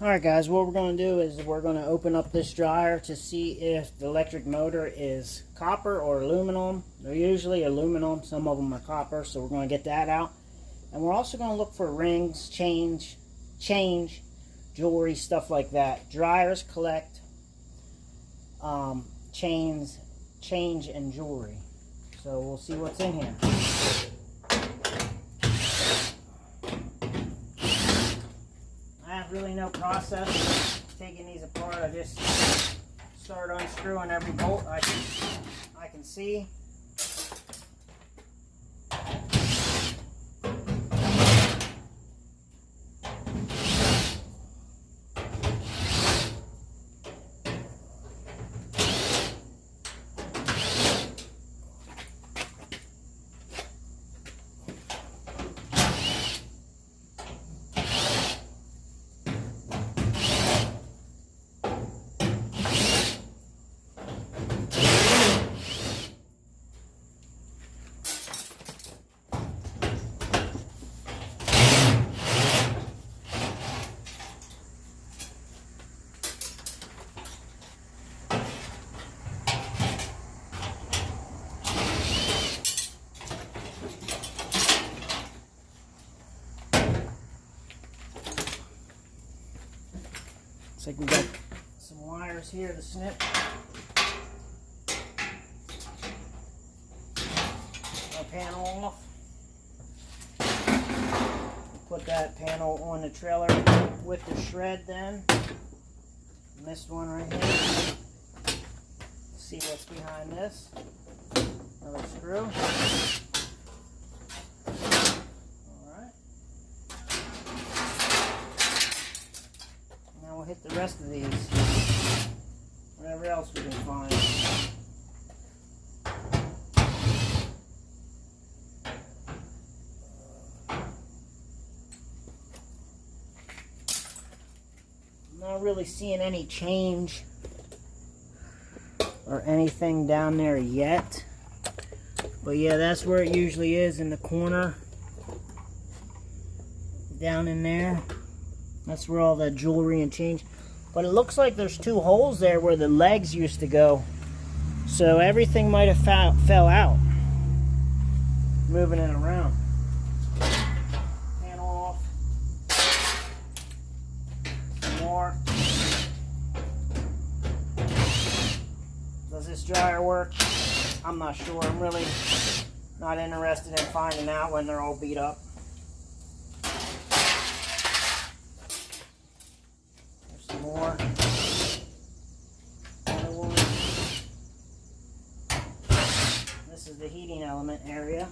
Alright guys, what we're going to do is we're going to open up this dryer to see if the electric motor is copper or aluminum. They're usually aluminum, some of them are copper, so we're going to get that out. And we're also going to look for rings, change, jewelry, stuff like that. Dryers collect chains, change, and jewelry. So we'll see what's in here. Really no process taking these apart. I just start unscrewing every bolt I can see. Looks like we got some wires here to snip. Our panel off. Put that panel on the trailer with the shred then. Missed one right here. See what's behind this. Another screw. We'll hit the rest of these, whatever else we can find. I'm not really seeing any change or anything down there yet, but yeah, that's where it usually is, in the corner down in there. That's where all the jewelry and change. But it looks like there's two holes there where the legs used to go. So everything might have fell out. Moving it around. Panel off. Some more. Does this dryer work? I'm not sure. I'm really not interested in finding out when they're all beat up. More. This is the heating element area.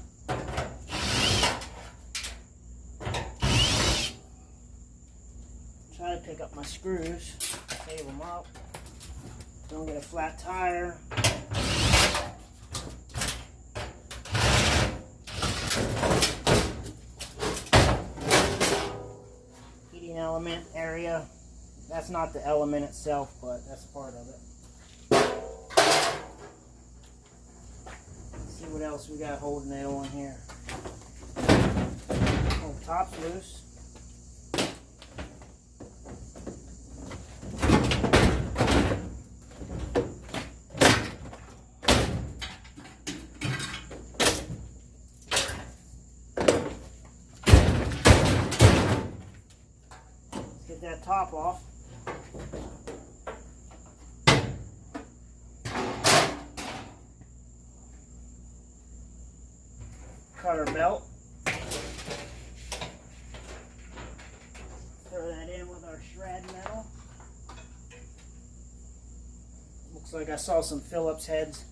Try to pick up my screws, save them up. Don't get a flat tire. Heating element area. That's not the element itself, but that's part of it. Let's see what else we got holding it on here. Oh, top's loose. Let's get that top off. Cutter belt. Throw that in with our shred metal. Looks like I saw some Phillips heads.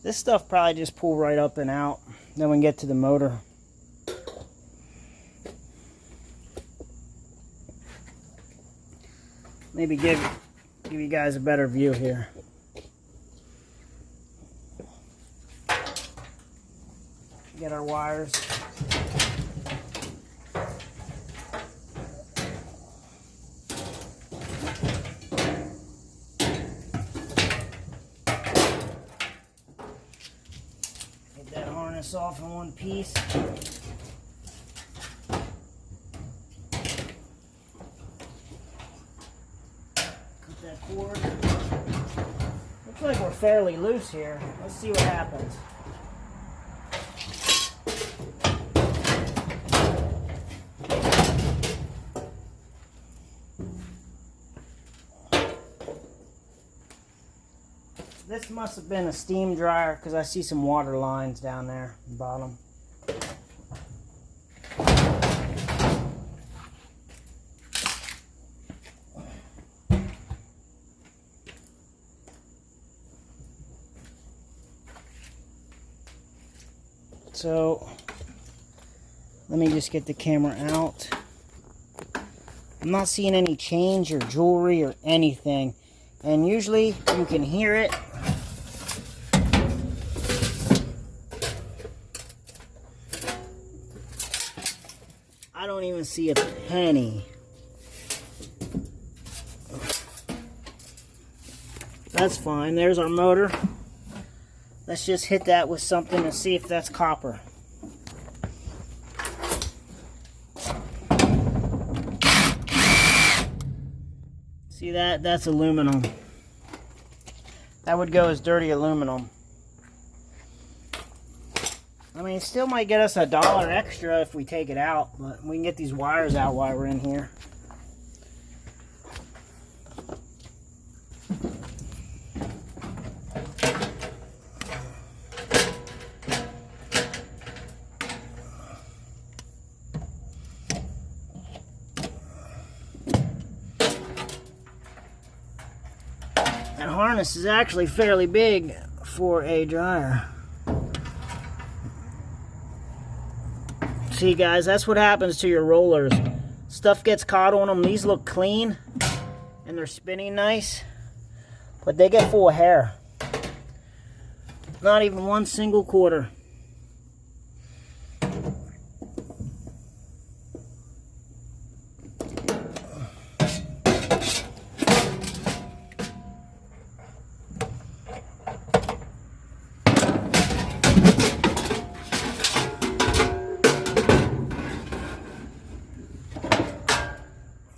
This stuff probably just pull right up and out. Then we can get to the motor. Maybe give you guys a better view here. Get our wires. Get that harness off in one piece. fairly loose here. Let's see what happens. This must have been a steam dryer because I see some water lines down there at the bottom. So let me just get the camera out. I'm not seeing any change or jewelry or anything. And usually you can hear it. I don't even see a penny. That's fine. There's our motor. Let's just hit that with something and see if that's copper. See that? That's aluminum. That would go as dirty aluminum. I mean, it still might get us $1 extra if we take it out, but we can get these wires out while we're in here. That harness is actually fairly big for a dryer. See guys, that's what happens to your rollers. Stuff gets caught on them. These look clean and they're spinning nice, but they get full of hair. Not even one single quarter.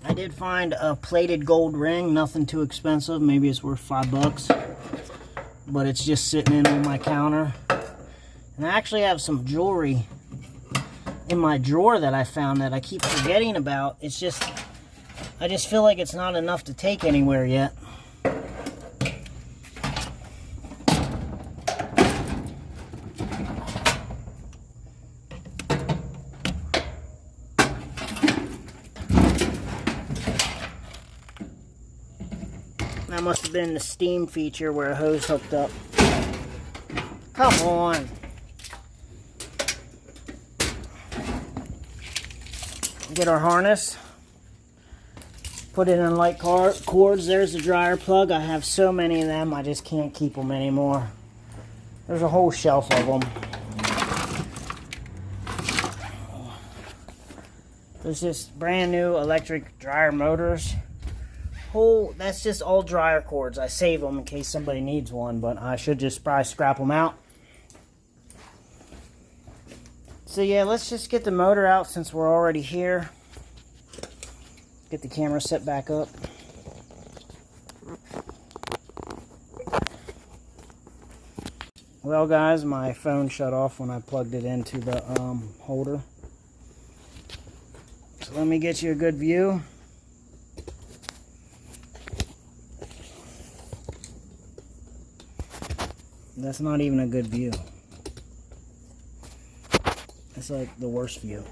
I did find a plated gold ring, nothing too expensive, maybe it's worth $5, but it's just sitting in on my counter. And I actually have some jewelry in my drawer that I found that I keep forgetting about. It's just, I just feel like it's not enough to take anywhere yet. That must have been the steam feature where a hose hooked up. Come on. Get our harness. Put it in light cords. There's the dryer plug. I have so many of them, I just can't keep them anymore. There's a whole shelf of them. There's just brand new electric dryer motors. That's just all dryer cords. I save them in case somebody needs one, but I should just probably scrap them out. So yeah, let's just get the motor out since we're already here. Get the camera set back up. Well guys, my phone shut off when I plugged it into the holder. So let me get you a good view. That's not even a good view. That's like the worst view.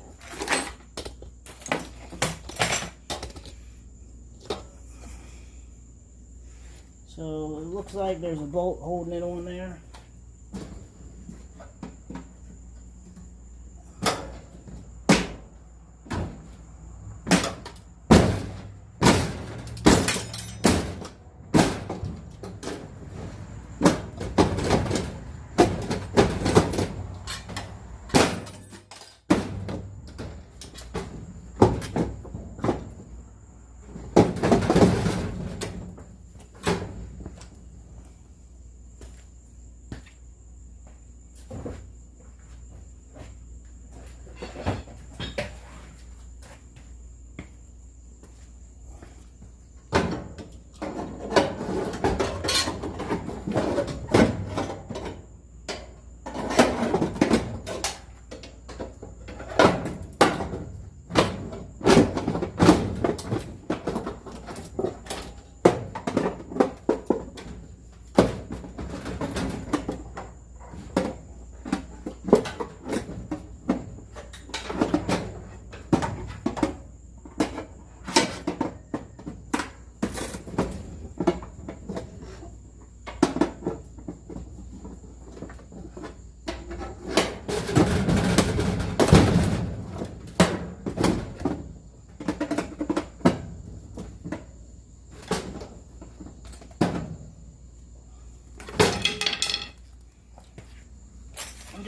So it looks like there's a bolt holding it on there.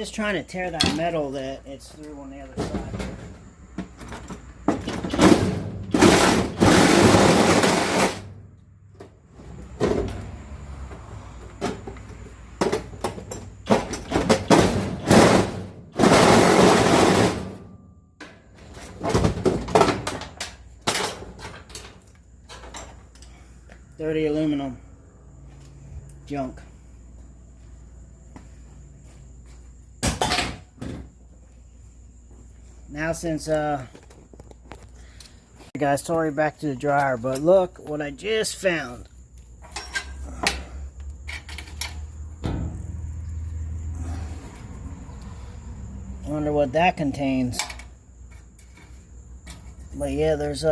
just trying to tear that metal that it's through on the other side. Dirty aluminum junk. Now since guys, sorry, back to the dryer, but look what I just found. Wonder what that contains. But yeah, there's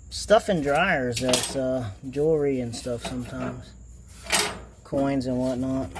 stuff in dryers that's jewelry and stuff sometimes, coins and whatnot.